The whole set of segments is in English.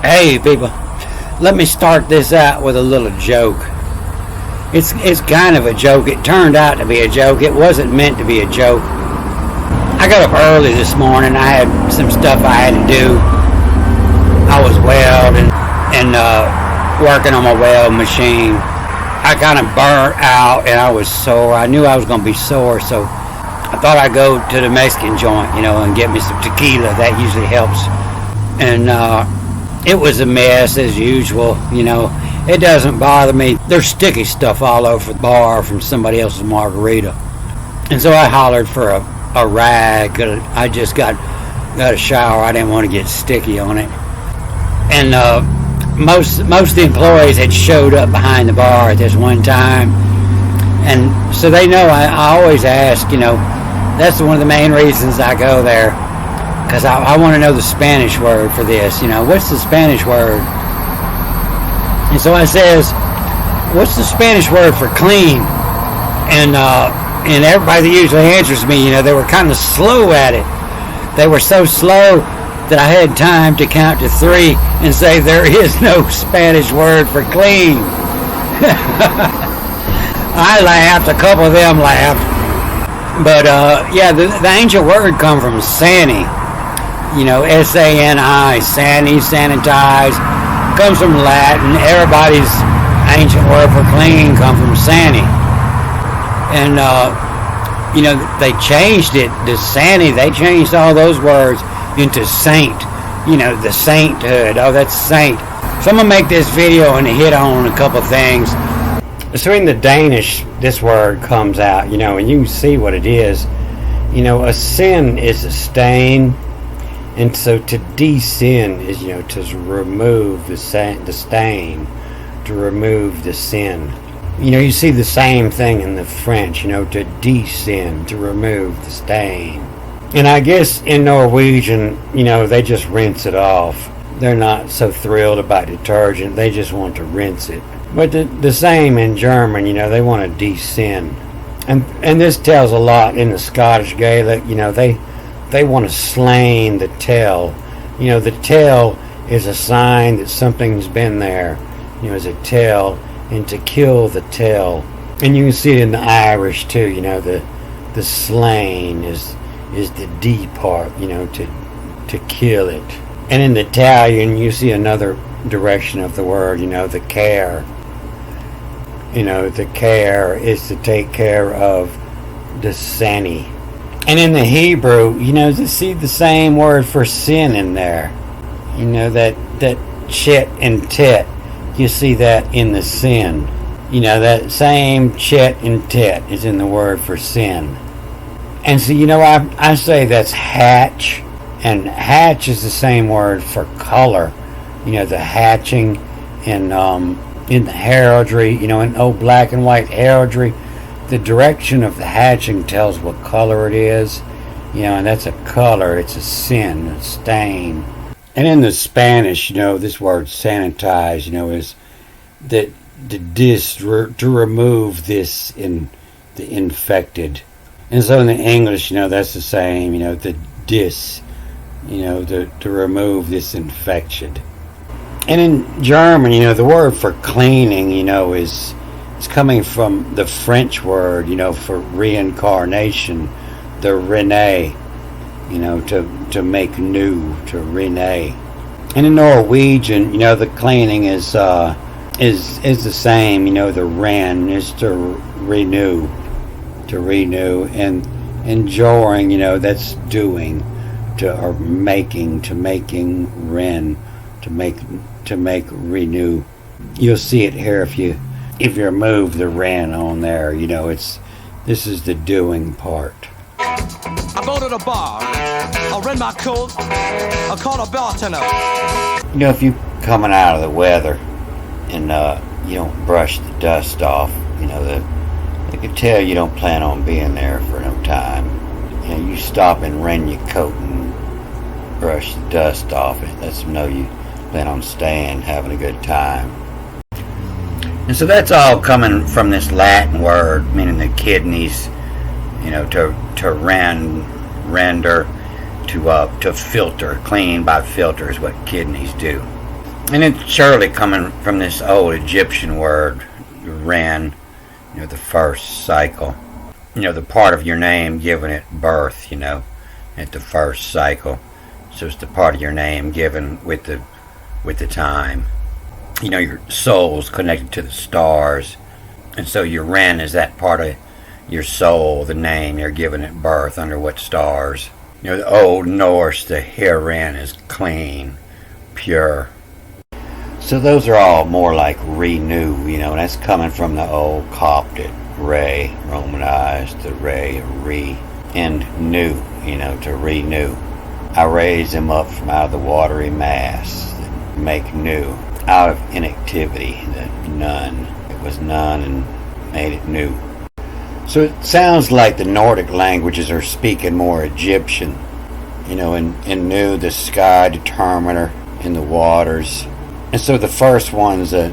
Hey people, let me start this out with a little joke. It's kind of a joke. It turned out to be a joke. It wasn't meant to be a joke. I got up early this morning. I had some stuff I had to do. I was welding and working on my weld machine. I kind of burnt out and I was sore. I knew I was going to be sore, so I thought I'd go to the Mexican joint, and get me some tequila. That usually helps. And it was a mess as usual, It doesn't bother me. There's sticky stuff all over the bar from somebody else's margarita. And so I hollered for a rag. I just got a shower. I didn't want to get sticky on it. And most of the employees had showed up behind the bar at this one time. And so they know I always ask, that's one of the main reasons I go there. Because I want to know the Spanish word for this, what's the Spanish word? And so I says, what's the Spanish word for clean? And everybody that usually answers me, they were kind of slow at it. They were so slow that I had time to count to 3 and say there is no Spanish word for clean. I laughed, a couple of them laughed. But the ancient word come from sani. S-A-N-I, sani, sanitize, comes from Latin. Everybody's ancient word for clean come from sani. And, they changed it to sani. They changed all those words into saint. The sainthood. Oh, that's saint. So I'm going to make this video and hit on a couple things. So in the Danish, this word comes out, and you can see what it is. A sin is a stain. And so to de-sin is, to remove the stain, to remove the sin. You see the same thing in the French, to de-sin, to remove the stain. And I guess in Norwegian, they just rinse it off. They're not so thrilled about detergent, they just want to rinse it. But the same in German, they want to de-sin. And this tells a lot in the Scottish Gaelic, they want to slain the tail. The tail is a sign that something's been there, as a tail, and to kill the tail. And you can see it in the Irish too, the slain is the D part, to kill it. And in the Italian, you see another direction of the word, the care. The care is to take care of the sani. And in the Hebrew, you see the same word for sin in there. That chit and tit. You see that in the sin. That same chit and tit is in the word for sin. And so, I say that's hatch. And hatch is the same word for color. The hatching in the heraldry, in old black and white heraldry. The direction of the hatching tells what color it is, and that's a color, it's a sin, a stain. And in the Spanish, this word sanitize, is that to remove this in the infected. And so in the English, that's the same, the dis, to remove this infection. And in German, the word for cleaning, is it's coming from the French word, for reincarnation, the rene, to make new, to rene. And in Norwegian, the cleaning is the same, the ren is to renew, and enjoying, that's doing, or making ren, to make renew. You'll see it here if you remove the ren on there, this is the doing part. I go to the bar, I'll rent my coat, I'll call the bartender. If you're coming out of the weather and you don't brush the dust off, they could tell you don't plan on being there for no time. You stop and rent your coat and brush the dust off it. Lets them know you plan on staying, having a good time. And so that's all coming from this Latin word, meaning the kidneys, to render, to filter, clean by filter is what kidneys do. And it's surely coming from this old Egyptian word, Ren, the first cycle. The part of your name given at birth, at the first cycle. So it's the part of your name given with the time. Your soul's connected to the stars. And so your Ren is that part of your soul, the name you're given at birth under what stars. The old Norse, the Heeren is clean, pure. So those are all more like renew, and that's coming from the old Coptic Re, Romanized, the Re, and new, to renew. I raise him up from out of the watery mass, make new, out of inactivity, the none. It was none and made it new. So it sounds like the Nordic languages are speaking more Egyptian, in new, the sky determiner in the waters. And so the first one's a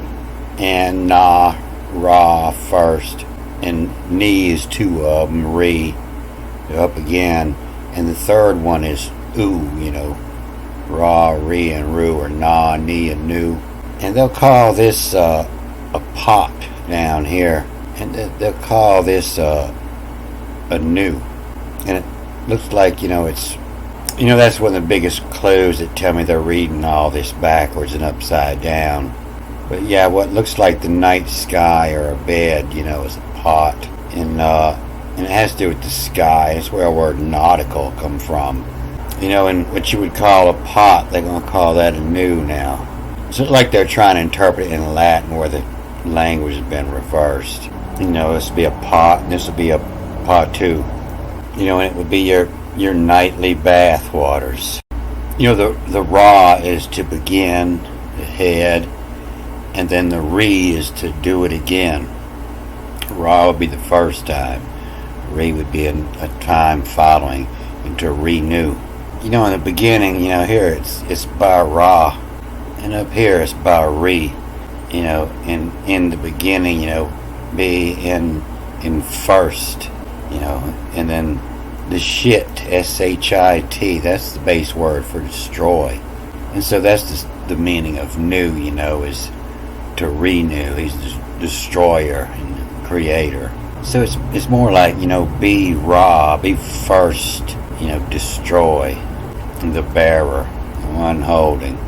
and na, ra first, and ni is two of them, re, up again, and the third one is oo, ra, re, and ru, or na, ni, and nu. And they'll call this a pot down here, and they'll call this a nu. And it looks like, it's, that's one of the biggest clues that tell me they're reading all this backwards and upside down. But yeah, what looks like the night sky or a bed, is a pot. And it has to do with the sky. It's where the word nautical come from. And what you would call a pot, they're going to call that a nu now. So it's like they're trying to interpret it in Latin where the language has been reversed. This would be a pot, and this would be a potu. And it would be your nightly bath waters. The ra is to begin, the head, and then the re is to do it again. Ra would be the first time. Re would be a time following, and to renew. In the beginning, here it's by ra, and up here it's by re. In the beginning, be in first, and then the shit, S-H-I-T, that's the base word for destroy. And so that's the meaning of new, is to renew. He's the destroyer and creator. So it's more like, be ra, be first, destroy, the bearer, the one holding.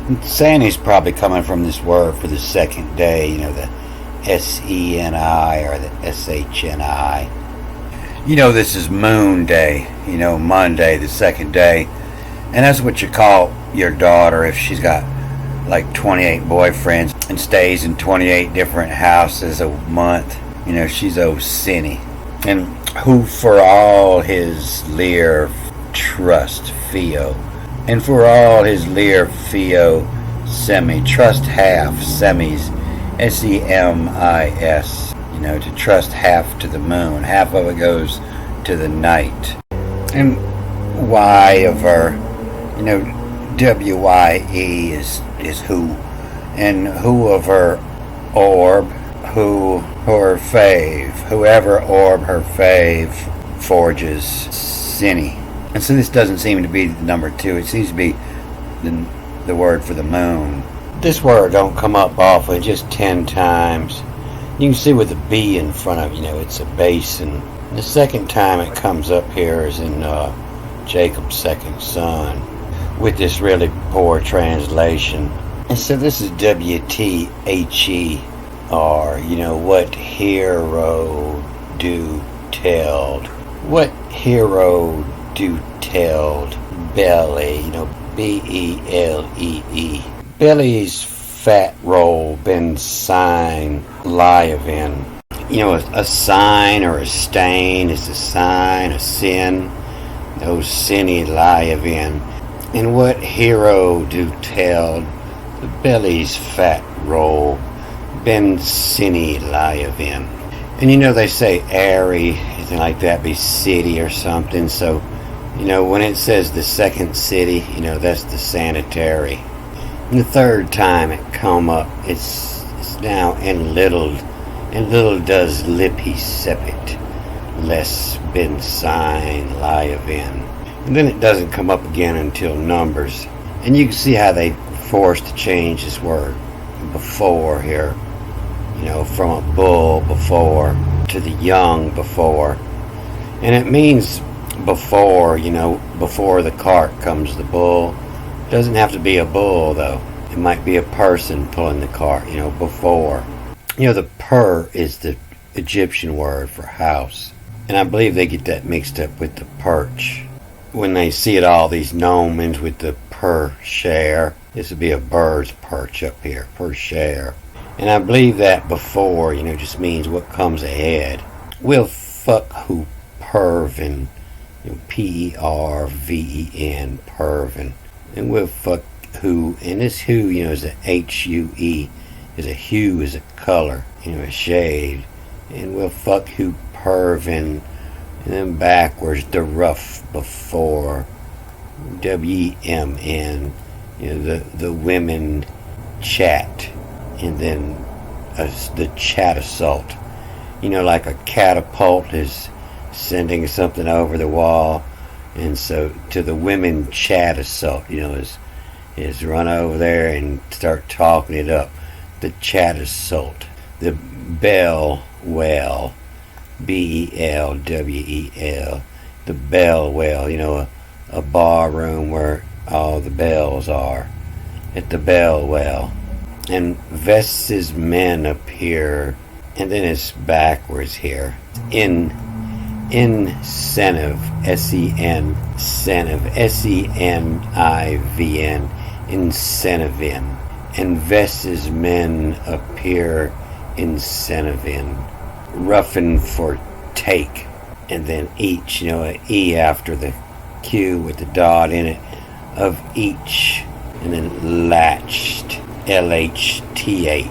And Sani's probably coming from this word for the second day, the S-E-N-I or the S-H-N-I. This is Moon Day, Monday, the second day. And that's what you call your daughter if she's got like 28 boyfriends and stays in 28 different houses a month. She's Osini. And who for all his leer trust Theo. And for all his leer Theo semi, trust half, semis, S-E-M-I-S. To trust half to the moon. Half of it goes to the night. And Y of her, W-Y-E is who. And who of her orb, who her fave. Whoever orb her fave forges Cine. And so this doesn't seem to be the number 2. It seems to be the word for the moon. This word don't come up often, just 10 times. You can see with the B in front of it's a basin. The second time it comes up here is in Jacob's second son, with this really poor translation. And so this is W-T-H-E-R, what hero do telled. What hero do telled belly, B-E-L-E-E. Belly's fat roll been sign live in. A sign or a stain is a sign, a sin. Those sinny live in. And what hero do tell the belly's fat roll been sinny live in. And they say airy, anything like that, be city or something. So, when it says the second city, that's the sanitary. And the third time it come up, it's now in little does lippy sepit, less been sign live in. And then it doesn't come up again until numbers. And you can see how they forced to change this word before here, from a bull before to the young before. And it means before, before the cart comes the bull. It doesn't have to be a bull, though. It might be a person pulling the cart, before. The pur is the Egyptian word for house. And I believe they get that mixed up with the perch. When they see it all, these gnomons with the per share. This would be a bird's perch up here, per share. And I believe that before, just means what comes ahead. We'll fuck who pervin, Perven, pervin. And we'll fuck who, and this who, is a Hue, is a hue, is a color, a shade. And we'll fuck who pervin, and then backwards, the rough before, WMN, the women chat, and then the chat assault. Like a catapult is sending something over the wall, and so to the women chat assault, is run over there and start talking it up. The chat assault. The bell well, BELWEL, the bell well, a bar room where all the bells are, at the bell well. And Ves's men appear, and then it's backwards here. Incentive, SEN, SENIVN, incentivin. And Ves's men appear, incentivin. Roughen for take, and then each, a E after the Q with the dot in it, of each, and then latched, LHTHAT,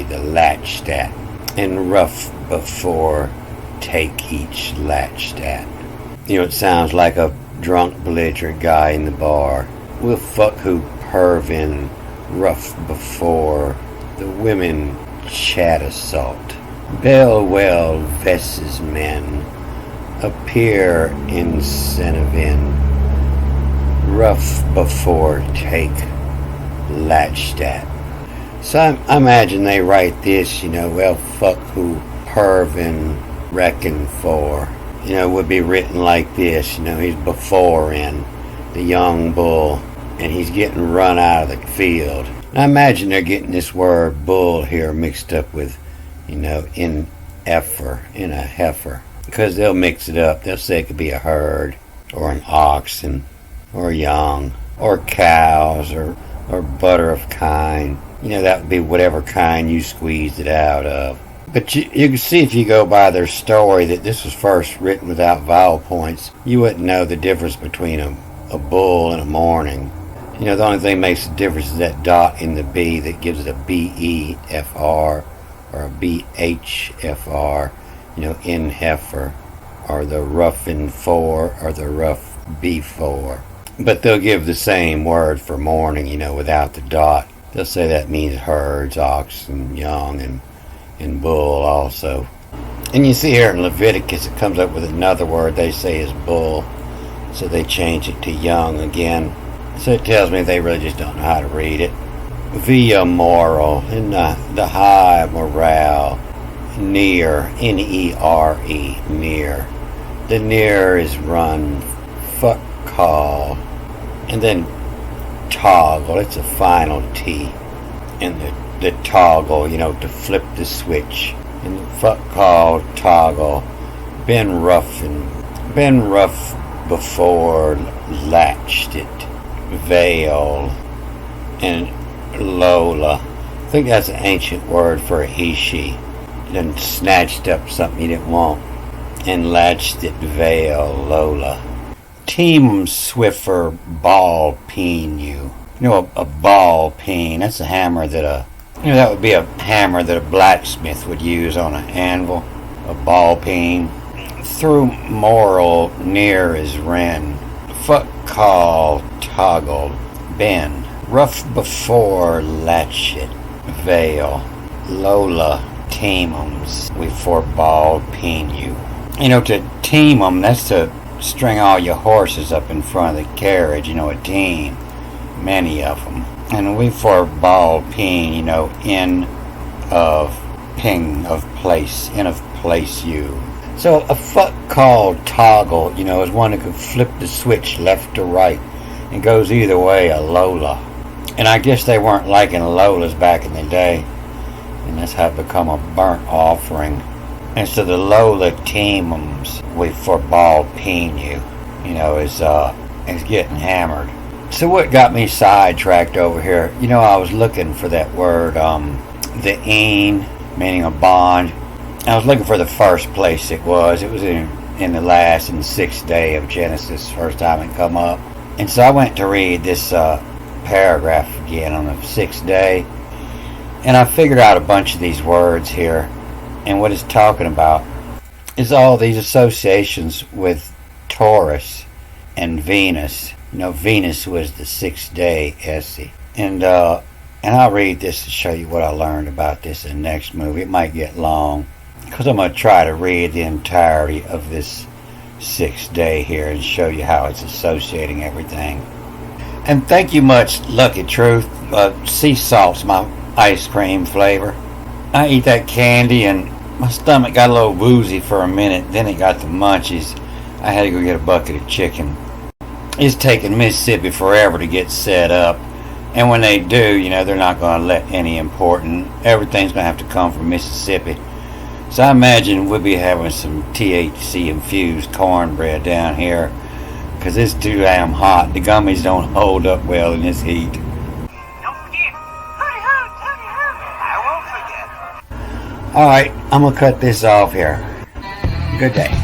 the latched at, and rough before take each latched at. It sounds like a drunk belligerent guy in the bar. We'll fuck who pervin, rough before, the women chat assault. Bellwell Ves's men appear incentivin, rough before take latched at. So I imagine they write this, well, fuck who pervin reckon for. Would be written like this, he's before in the young bull, and he's getting run out of the field. And I imagine they're getting this word bull here mixed up with, in a heifer. Because they'll mix it up. They'll say it could be a herd, or an oxen, or young, or cows, or butter of kine. That would be whatever kind you squeezed it out of. But you can see if you go by their story that this was first written without vowel points. You wouldn't know the difference between a bull and a morning. The only thing that makes the difference is that dot in the B that gives it a BEFR or a BHFR, in heifer, or the rough in four, or the rough B4. But they'll give the same word for morning, without the dot. They'll say that means herds, oxen, young, and bull also. And you see here in Leviticus, it comes up with another word they say is bull, so they change it to young again. So it tells me they really just don't know how to read it. Via moral, in the high morale, near, N-E-R-E, near. The near is run, fuck call, and then toggle, it's a final T. And the toggle, to flip the switch. And the fuck call, toggle, been rough before, latched it, veil, and Lola. I think that's an ancient word for a he, she. Then snatched up something you didn't want and latched it, veil, Lola. Team Swiffer ball peen you. A ball peen, that's a hammer that that would be a hammer that a blacksmith would use on an anvil. A ball peen. Through moral, near is ren. Fuck call, toggle, bend. Rough before, latchet, veil, Lola, teamums, we for ball peen you. To team them, that's to string all your horses up in front of the carriage, a team. Many of them. And we for ball peen, you know, in of ping of place, in of place you. So a fuck called toggle, you know, is one that could flip the switch left to right. It goes either way, a Lola. And I guess they weren't liking Lolas back in the day. And that's how it become a burnt offering. And so the Lola teamums we for ball peen you, you know, is getting hammered. So what got me sidetracked over here, you know, I was looking for that word, the een, meaning a bond. I was looking for the first place it was. It was in the sixth day of Genesis, first time it come up. And so I went to read this paragraph again on the sixth day. And I figured out a bunch of these words here. And what it's talking about is all these associations with Taurus and Venus. You know, Venus was the sixth day, Essie. And I'll read this to show you what I learned about this in the next movie. It might get long, because I'm going to try to read the entirety of this sixth day here and show you how it's associating everything. And thank you much, Lucky Truth. Sea salt's my ice cream flavor. I eat that candy and my stomach got a little woozy for a minute. Then it got the munchies. I had to go get a bucket of chicken. It's taking Mississippi forever to get set up. And when they do, you know, they're not going to let any important. Everything's going to have to come from Mississippi. So I imagine we'll be having some THC infused cornbread down here, because it's too damn hot. The gummies don't hold up well in this heat. Don't forget, hurry, I won't forget. Alright, I'm going to cut this off here. Good day.